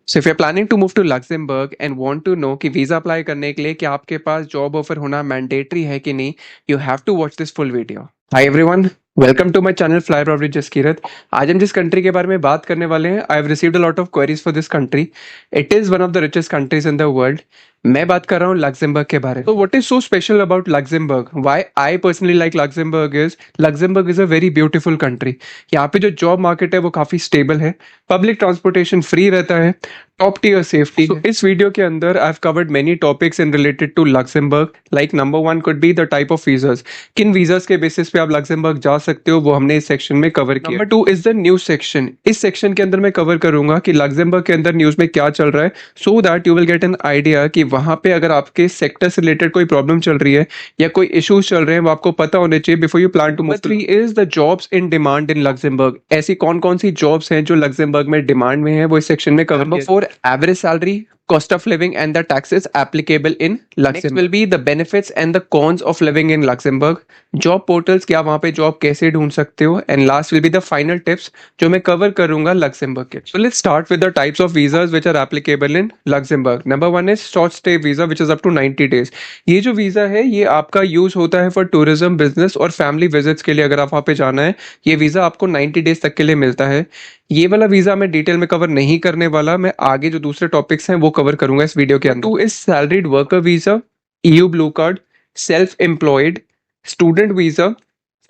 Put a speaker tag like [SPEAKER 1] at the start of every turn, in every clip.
[SPEAKER 1] So if you're planning to move to Luxembourg and want to know कि visa apply करने के लिए कि आपके पास जॉब ऑफर होना मैंडेटरी है कि नहीं, you have to watch this full video. Hi everyone, welcome to my channel fly over with Jaskirat. आज हम जिस कंट्री के बारे में बात करने वाले हैं, I have received a lot of queries for this country. It is one of the richest countries in the world. मैं बात कर रहा हूँ लक्सेमबर्ग के बारे में। तो what is so special about Luxembourg, why I personally like Luxembourg is a very beautiful country. यहाँ पे जो जॉब मार्केट है वो काफी स्टेबल है, पब्लिक ट्रांसपोर्टेशन फ्री रहता है, टॉप टियर सेफ्टी। So, इस वीडियो के अंदर I have covered many topics in related to Luxembourg. Like number one could be the type of visas, किन वीजास के बेसिस पे आप लक्सेमबर्ग जा सकते हो, वो हमने इस सेक्शन में कवर किया। Number two is the news section. इस सेक्शन के अंदर मैं कवर करूंगा कि लक्सेमबर्ग के अंदर न्यूज में क्या चल रहा है, so that you will get an idea कि वहां पे अगर आपके सेक्टर से रिलेटेड कोई प्रॉब्लम चल रही है या कोई इश्यूज चल रहे हैं, वो आपको पता होने चाहिए before you plan to move. Three is the jobs in demand in Luxembourg. ऐसी कौन कौन सी जॉब्स हैं जो लक्सेमबर्ग में डिमांड में है, वो इस सेक्शन में cover. Number four, average salary, cost of living and the taxes applicable in Luxembourg. Next will be the benefits and the cons of living in Luxembourg. Job portals, क्या वहां पे जॉब कैसे ढूंढ सकते हो, and last will be the final tips जो मैं cover करूंगा लक्सेमबर्ग के। So let's start with the types of visas which are applicable in Luxembourg. Number one is short stay visa which is up to 90 days. ये जो visa है ये आपका use होता है फॉर टूरिज्म, बिजनेस और फैमिली विजिट्स के लिए। अगर आप वहां पे जाना है, ये वीजा आपको 90 डेज तक के लिए मिलता है। ये वाला वीजा मैं डिटेल में कवर नहीं करने वाला, मैं आगे जो दूसरे टॉपिक्स हैं वो कवर करूंगा इस वीडियो के अंदर। Two is salaried worker visa, EU blue card, self employed, student visa,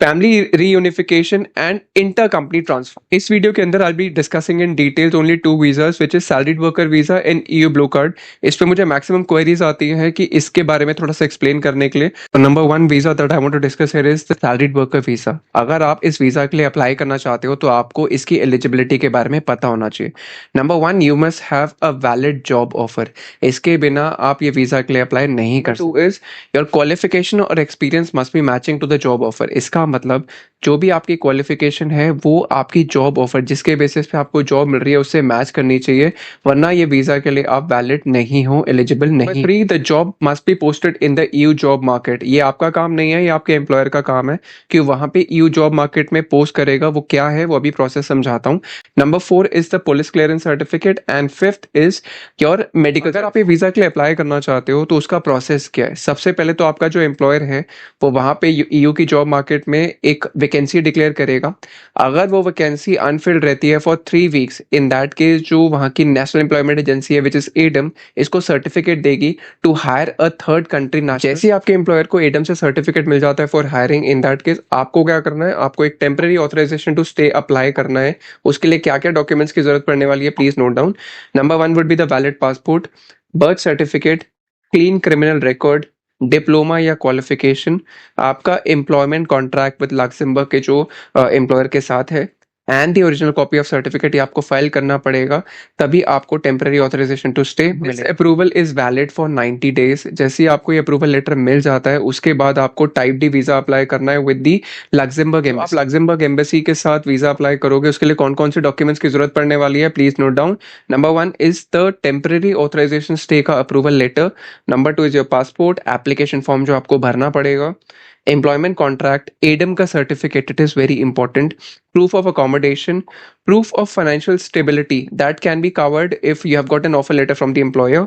[SPEAKER 1] family reunification and inter company transfer. इस वीडियो के अंदर I be discussing in details only two visas which is salaried worker visa and EU blue card. इस पे मुझे maximum queries आती हैं कि इसके बारे में थोड़ा सा एक्सप्लेन करने के लिए। Number one visa that I want to discuss here is the salaried worker visa. अगर आप इस वीजा के लिए अप्लाई करना चाहते हो तो आपको इसकी एलिजिबिलिटी के बारे में पता होना चाहिए। Number one, you must have a valid job offer. इसके बिना आप ये वीजा के लिए अप्लाई नहीं कर सकते। टू इज योर क्वालिफिकेशन और experience must be matching to the job offer. इसका मतलब जो भी आपकी क्वालिफिकेशन है वो आपकी जॉब ऑफर जिसके बेसिस पे आपको जॉब मिल रही है उससे मैच करनी चाहिए, वरना ये वीजा के लिए आप वैलिड नहीं हो, एलिजिबल नहीं। Three, the job must be posted in the EU job market. ये आपका काम नहीं है, ये आपके एम्प्लॉयर का काम है कि वहां पे ईयू जॉब मार्केट में पोस्ट करेगा। वो क्या है वो अभी प्रोसेस समझाता हूँ। Number four is the police clearance certificate and fifth is your medical. अगर आप ये वीजा के लिए अप्लाई करना चाहते हो तो उसका प्रोसेस क्या है? सबसे पहले तो आपका जो एम्प्लॉयर है वो वहां पे ईयू की जॉब मार्केट में एक वैकेंसी डिक्लेयर करेगा। अगर वो वैकेंसी अनफिल्ड रहती है for 3 weeks, in that case जो वहां की नेशनल एम्प्लॉयमेंट एजेंसी है विच इज एडम, इसको सर्टिफिकेट देगी to hire a third country national. जैसे ही आपके एम्प्लॉयर को एडम से सर्टिफिकेट मिल जाता है for hiring, in that case आपको क्या करना है, आपको एक temporary authorisation to stay apply करना है। उसके लिए क्या क्या डॉक्यूमेंट्स की जरूरत पड़ने वाली है, please note down. Number one would be the valid passport, birth certificate, clean criminal record, diploma या क्वालिफिकेशन, आपका एम्प्लॉयमेंट कॉन्ट्रैक्ट विद लक्सेमबर्ग के जो एम्प्लॉयर के साथ है, and the original copy of certificate. ये आपको फाइल करना पड़ेगा, तभी आपको टेम्पररी ऑथराइजेशन टू स्टे मिलेगा। Approval is valid for 90 days. जैसे ही आपको ये अप्रूवल लेटर मिल जाता है उसके बाद आपको टाइप डी वीजा अप्लाई करना है विद दी लक्सेमबर्ग एम्बेसी। आप लक्सेमबर्ग एम्बेसी के साथ वीजा अप्लाई करोगे, उसके लिए कौन कौन से डॉक्यूमेंट्स की जरूरत पड़ने वाली है, please note down. Number one is the temporary authorization stay का approval letter. Number two is your passport, application form जो आपको भरना पड़ेगा, एम्प्लॉयमेंट कॉन्ट्रैक्ट, एडम का certificate, it is very important, proof of accommodation, proof of financial stability that can be covered if you have got an offer letter from the employer,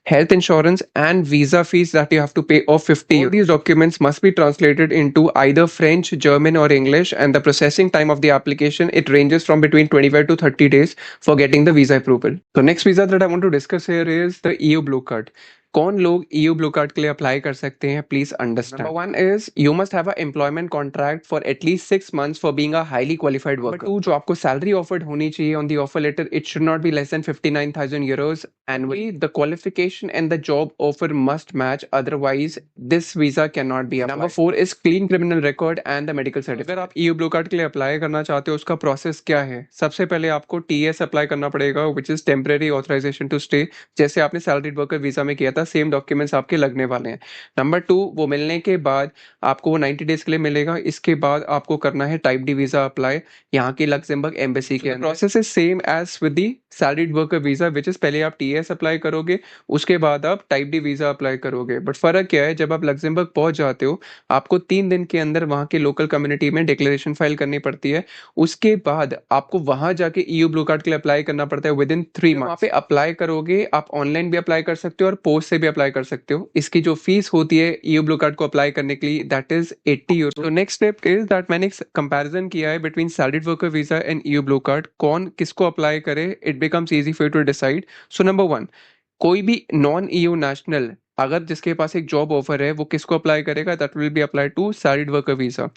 [SPEAKER 1] health insurance and visa fees that you have to pay of 50 euros. All these documents must be translated into either French, German or English, and the processing time of the application, it ranges from between 25 to 30 days for getting the visa approval. So next visa that I want to discuss here is the EU Blue Card. कौन लोग EU blue card के लिए apply कर सकते हैं, please understand. Number one is you must have a employment contract for at least 6 months for being a highly qualified worker. Two, जो आपको salary offered होनी चाहिए on the offer letter, it should not be less than 59,000 euros annually. The qualification and the job offer must match, otherwise this visa cannot be applied. Number four is clean criminal record and the medical certificate. अगर आप EU blue card के लिए apply करना चाहते हो, उसका process क्या है? सबसे पहले आपको टीएस अप्लाई करना पड़ेगा, which is temporary authorisation to stay. जैसे आपने सैलरीड वर्कर वीजा में किया था सेम डॉक्यूमेंट्स आपके लगने वाले हैं। नंबर 2, वो मिलने के बाद आपको वो 90 डेज़ के लिए मिलेगा। इसके बाद आपको करना है टाइप डी वीज़ा अप्लाई यहाँ की लक्ज़ेमबर्ग एम्बेसी के अंदर। Process is same as with the salaried worker visa which is पहले आप टीएस अप्लाई करोगे, उसके बाद आप टाइप डी वीज़ा अप्लाई करोगे। बट फ़र्क क्या है, जब आप लक्ज़ेमबर्ग पहुँच जाते हो, आपको 3 दिन के अंदर वहाँ के लोकल कम्युनिटी में डिक्लेरेशन फाइल करनी पड़ती है। उसके बाद आपको वहाँ जाके ईयू ब्लू कार्ड के लिए अप्लाई करना पड़ता है विदिन 3 मंथ्स। वहाँ पे अप्लाई करोगे, आप ऑनलाइन भी अप्लाई कर सकते हो और पोस्ट से भी अप्लाई कर सकते हो। इसकी जो फीस होती है ईयू ब्लू कार्ड को अप्लाई करने के लिए, दैट इज़ 80 यूरो। तो नेक्स्ट स्टेप इज़ दैट मैंने एक कंपैरिजन किया है between salaried worker visa and EU blue card. कौन किसको अप्लाई करे, it becomes easy for you to decide. So number 1, कोई भी नॉन ईयू नेशनल अगर जिसके पास एक जॉब ऑफर है, वो किसको अप्लाई करेगा, that will be apply to salaried worker visa.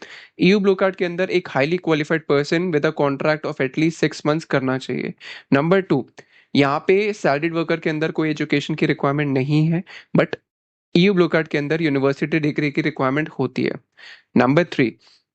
[SPEAKER 1] EU blue card के अंदर एक highly qualified person with a contract of at least 6 months करना चाहिए। नंबर 2, यहाँ पे सैलरीड वर्कर के अंदर कोई एजुकेशन की रिक्वायरमेंट नहीं है, बट ईयू ब्लू कार्ड के अंदर यूनिवर्सिटी डिग्री की रिक्वायरमेंट होती है। नंबर 3,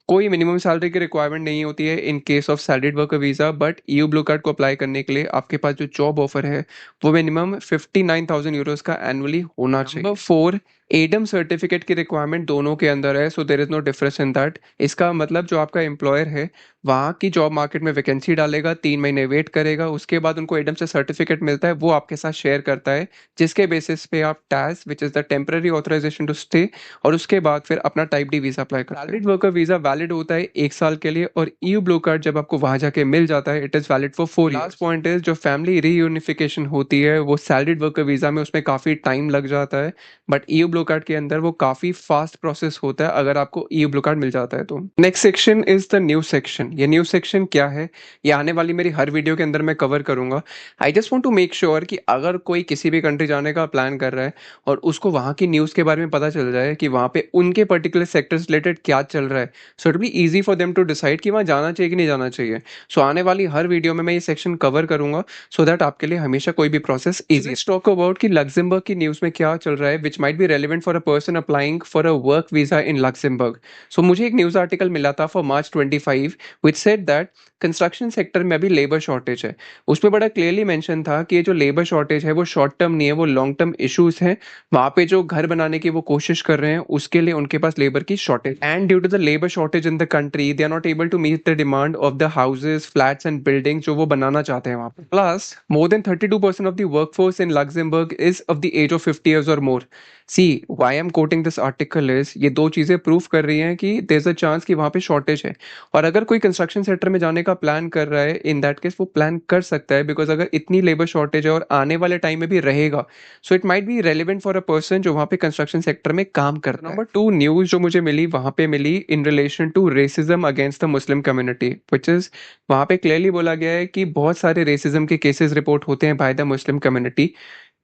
[SPEAKER 1] कोई मिनिमम सैलरी की रिक्वायरमेंट नहीं होती है in case of salaried worker visa, but EU blue card को अप्लाई करने के लिए आपके पास जो जॉब ऑफर है वो मिनिमम 59,000 यूरोज का एनुअली होना चाहिए। नंबर 4, एडम सर्टिफिकेट की रिक्वायरमेंट दोनों के अंदर है, so there is no difference in that. इसका मतलब जो आपका एम्प्लॉयर है वहाँ की जॉब मार्केट में वैकेंसी डालेगा, 3 महीने वेट करेगा, उसके बाद उनको एडम से सर्टिफिकेट मिलता है, वो आपके साथ शेयर करता है, जिसके बेसिस पे आप टैस which is the temporary authorisation to stay, और उसके बाद फिर अपना टाइप डी वीज़ा अप्लाई करते हैं। सैलरीड वर्कर वीज़ा वैलिड होता है 1 साल के लिए, और ईयू ब्लू कार्ड जब आपको वहाँ जाके मिल जाता है, it is valid for 4 years. Last point is जो फैमिली रीयूनिफिकेशन होती है वो सैलरीड वर्कर वीज़ा में उसमें काफ़ी टाइम लग जाता है, बट ईयू ब्लू कार्ड के अंदर वो काफ़ी फास्ट प्रोसेस होता है अगर आपको ईयू ब्लू कार्ड मिल जाता है तो। Next section is the new section. ये न्यू सेक्शन क्या है, ये आने वाली मेरी हर वीडियो के अंदर मैं कवर करूँगा। I just want to make sure कि अगर कोई किसी भी कंट्री जाने का प्लान कर रहा है और उसको वहाँ की न्यूज़ के बारे में पता चल जाए कि वहाँ पे उनके पर्टिकुलर सेक्टर्स रिलेटेड क्या चल रहा है, so it be easy for them to decide कि वहाँ जाना चाहिए कि नहीं जाना चाहिए। सो आने वाली हर वीडियो में मैं ये सेक्शन कवर करूँगा, सो दैट आपके लिए हमेशा कोई भी process easy. Let's talk about कि लक्ज़ेमबर्ग की न्यूज़ में क्या चल रहा है which might be relevant for a person applying for a work visa in Luxembourg. So मुझे एक न्यूज़ आर्टिकल मिला था for March 25 which said that construction sector में अभी लेबर शॉर्टेज है। उसमें बड़ा क्लियरली मेंशन था कि ये जो लेबर शॉर्टेज है वो शॉर्ट टर्म नहीं है, वो लॉन्ग टर्म इश्यूज हैं। वहाँ पे जो घर बनाने की वो कोशिश कर रहे हैं, उसके लिए उनके पास लेबर की shortage, and due to the labour shortage in the country they are not able to meet the demand of the houses, flats and building जो वो बनाना चाहते हैं वहाँ पे। Plus more than 32% of the workforce in Luxembourg is of the age of 50 years और मोर। See why I am quoting this article is, ये दो चीजें प्रूव कर रही हैं कि देयर इज अ चांस कि वहाँ पे शॉर्टेज है। और अगर कोई कंस्ट्रक्शन सेक्टर में जाने का प्लान कर रहा है, इन दैट केस वो प्लान कर सकता है, बिकॉज अगर इतनी लेबर शॉर्टेज है और आने वाले टाइम में भी रहेगा, so it might be relevant for a person जो वहाँ पे कंस्ट्रक्शन सेक्टर में काम करता है। नंबर 2 न्यूज जो मुझे मिली वहाँ पे मिली in relation to racism against the Muslim community, which is वहाँ पे क्लियरली बोला गया है कि बहुत सारे रेसिज्म के केसेस रिपोर्ट होते हैं by the Muslim community.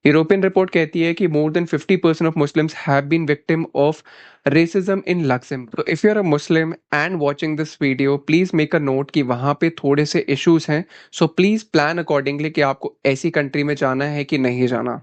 [SPEAKER 1] European report कहती है कि more than 50% of Muslims have been victim of racism in Luxembourg. So if you're a Muslim and watching this video, please make a note कि वहाँ पे थोड़े से issues हैं, so please plan accordingly कि आपको ऐसी कंट्री में जाना है कि नहीं जाना।